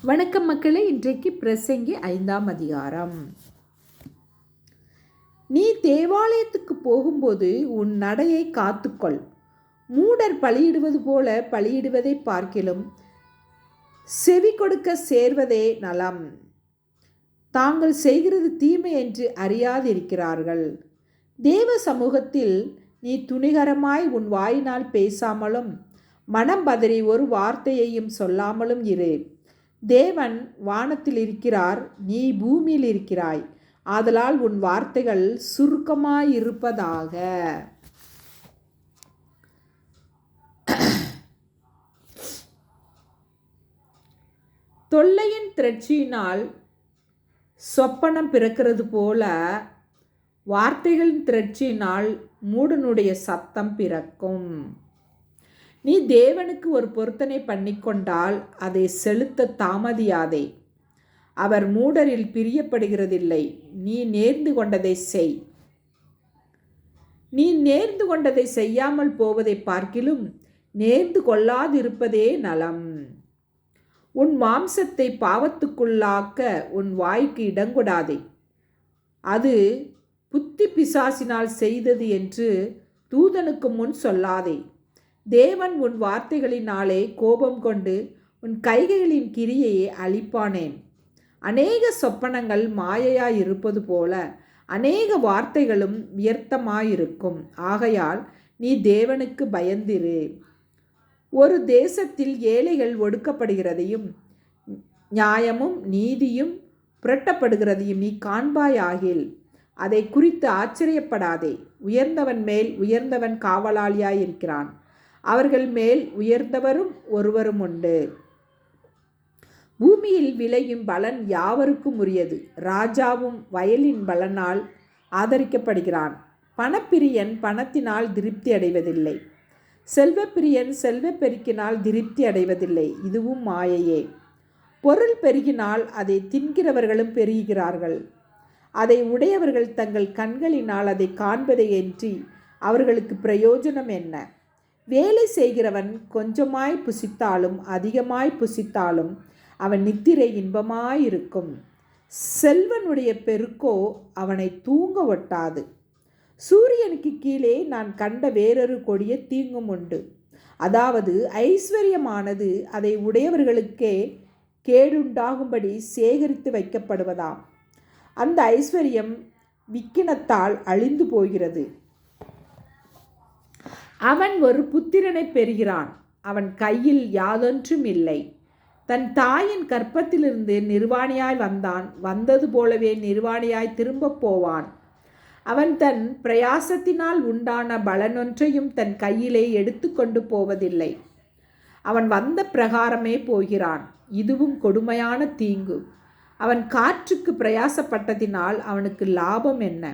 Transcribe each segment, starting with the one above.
வணக்கம் மக்களே. இன்றைக்கு பிரசங்கி 5ஆம் அதிகாரம். நீ தேவாலயத்துக்கு போகும்போது உன் நடையை காத்துக்கொள். மூடர் பலியிடுவது போல பலியிடுவதை பார்க்கிலும் செவி கொடுக்க சேர்வதே நலம். தாங்கள் செய்கிறது தீமை என்று அறியாதிருக்கிறார்கள். தேவ சமூகத்தில் நீ துணிகரமாய் உன் வாயினால் பேசாமலும் மனம் பதறி ஒரு வார்த்தையையும் சொல்லாமலும் இரு. தேவன் வானத்தில் இருக்கிறார், நீ பூமியில் இருக்கிறாய். ஆதலால் உன் வார்த்தைகள் சுருக்கமாயிருப்பதாக. தொல்லையின் திரட்சியினால் சொப்பனம் பிறக்கிறது போல வார்த்தைகளின் திரட்சியினால் மூடனுடைய சத்தம் பிறக்கும். நீ தேவனுக்கு ஒரு பொருத்தனை பண்ணிக்கொண்டால் அதை செலுத்த தாமதியாதே. அவர் மூடரில் பிரியப்படுகிறதில்லை. நீ நேர்ந்து கொண்டதை செய். நீ நேர்ந்து கொண்டதை செய்யாமல் போவதை பார்க்கிலும் நேர்ந்து கொள்ளாதிருப்பதே நலம். உன் மாம்சத்தை பாவத்துக்குள்ளாக்க உன் வாய்க்கு இடங்கொடாதே. அது புத்தி பிசாசினால் செய்தது என்று தூதனுக்கு முன் சொல்லாதே. தேவன் உன் வார்த்தைகளினாலே கோபம் கொண்டு உன் கைகளின் கிரியையை அழிப்பானேன். அநேக சொப்பனங்கள் மாயையாயிருப்பது போல அநேக வார்த்தைகளும் வியர்த்தமாயிருக்கும். ஆகையால் நீ தேவனுக்கு பயந்திரு. ஒரு தேசத்தில் ஏழைகள் ஒடுக்கப்படுகிறதையும் நியாயமும் நீதியும் புரட்டப்படுகிறதையும் நீ காண்பாயாகில் அதை குறித்து ஆச்சரியப்படாதே. உயர்ந்தவன் மேல் உயர்ந்தவன் காவலாளியாயிருக்கிறான். அவர்கள் மேல் உயர்ந்தவரும் ஒருவரும் உண்டு. பூமியில் விளையும் பலன் யாவருக்கும் உரியது. ராஜாவும் வயலின் பலனால் ஆதரிக்கப்படுகிறான். பணப்பிரியன் பணத்தினால் திருப்தி அடைவதில்லை. செல்வப்பிரியன் செல்வப்பெருக்கினால் திருப்தி அடைவதில்லை. இதுவும் மாயையே. பொருள் பெருகினால் அதை தின்கிறவர்களும் பெருகிறார்கள். அதை உடையவர்கள் தங்கள் கண்களினால் அதை காண்பதையன்றி அவர்களுக்கு பிரயோஜனம் என்ன? வேலை செய்கிறவன் கொஞ்சமாய் புசித்தாலும் அதிகமாய் புசித்தாலும் அவன் நித்திரை இன்பமாயிருக்கும். செல்வனுடைய பெருக்கோ அவனை தூங்க ஒட்டாது. சூரியனுக்கு கீழே நான் கண்ட வேறொரு கொடிய தீங்கும் உண்டு. அதாவது ஐஸ்வர்யமானது அதை உடையவர்களுக்கே கேடுண்டாகும்படி சேகரித்து வைக்கப்படுவதாம். அந்த ஐஸ்வர்யம் விக்கினத்தால் அழிந்து போகிறது. அவன் ஒரு புத்திரனை பெறுகிறான். அவன் கையில் யாதொன்றும் இல்லை. தன் தாயின் கற்பத்திலிருந்து நிர்வாணியாய் வந்தான். வந்தது போலவே நிர்வாணியாய் திரும்பப் போவான். அவன் தன் பிரயாசத்தினால் உண்டான பலனொன்றையும் தன் கையிலே எடுத்து கொண்டு போவதில்லை. அவன் வந்த பிரகாரமே போகிறான். இதுவும் கொடுமையான தீங்கு. அவன் காற்றுக்கு பிரயாசப்பட்டதினால் அவனுக்கு லாபம் என்ன?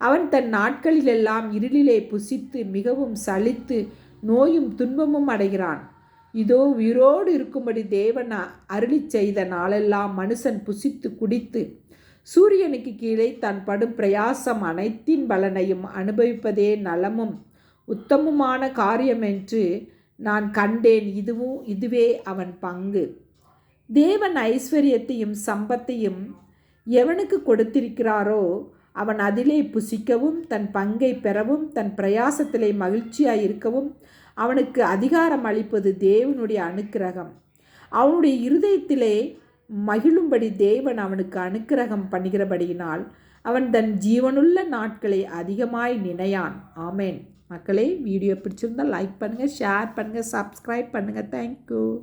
அவன் தன் நாட்களிலெல்லாம் இருளிலே புசித்து மிகவும் சலித்து நோயும் துன்பமும் அடைகிறான். இதோ உயிரோடு இருக்கும்படி தேவன் அருளி செய்த நாளெல்லாம் மனுஷன் புசித்து குடித்து சூரியனுக்கு கீழே தான் படும் பிரயாசம் அனைத்தின் பலனையும் அனுபவிப்பதே நலமும் உத்தமமான காரியம் என்று நான் கண்டேன். இதுவே அவன் பங்கு. தேவன் ஐஸ்வர்யத்தையும் சம்பத்தையும் எவனுக்கு கொடுத்திருக்கிறாரோ அவன் அதிலே புசிக்கவும் தன் பங்கை பெறவும் தன் பிரயாசத்திலே மகிழ்ச்சியாய் இருக்கவும் அவனுக்கு அதிகாரம் அளிப்பது தேவனுடைய அனுக்கிரகம். அவனுடைய இருதயத்திலே மகிழும்படி தேவன் அவனுக்கு அனுக்கிரகம் பண்ணுகிறபடியினால் அவன் தன் ஜீவனுள்ள நாட்களை அதிகமாய் நினையான். ஆமேன். மக்களே, வீடியோ பிடிச்சிருந்தால் லைக் பண்ணுங்கள், ஷேர் பண்ணுங்கள், சப்ஸ்கிரைப் பண்ணுங்கள். தேங்க்யூ.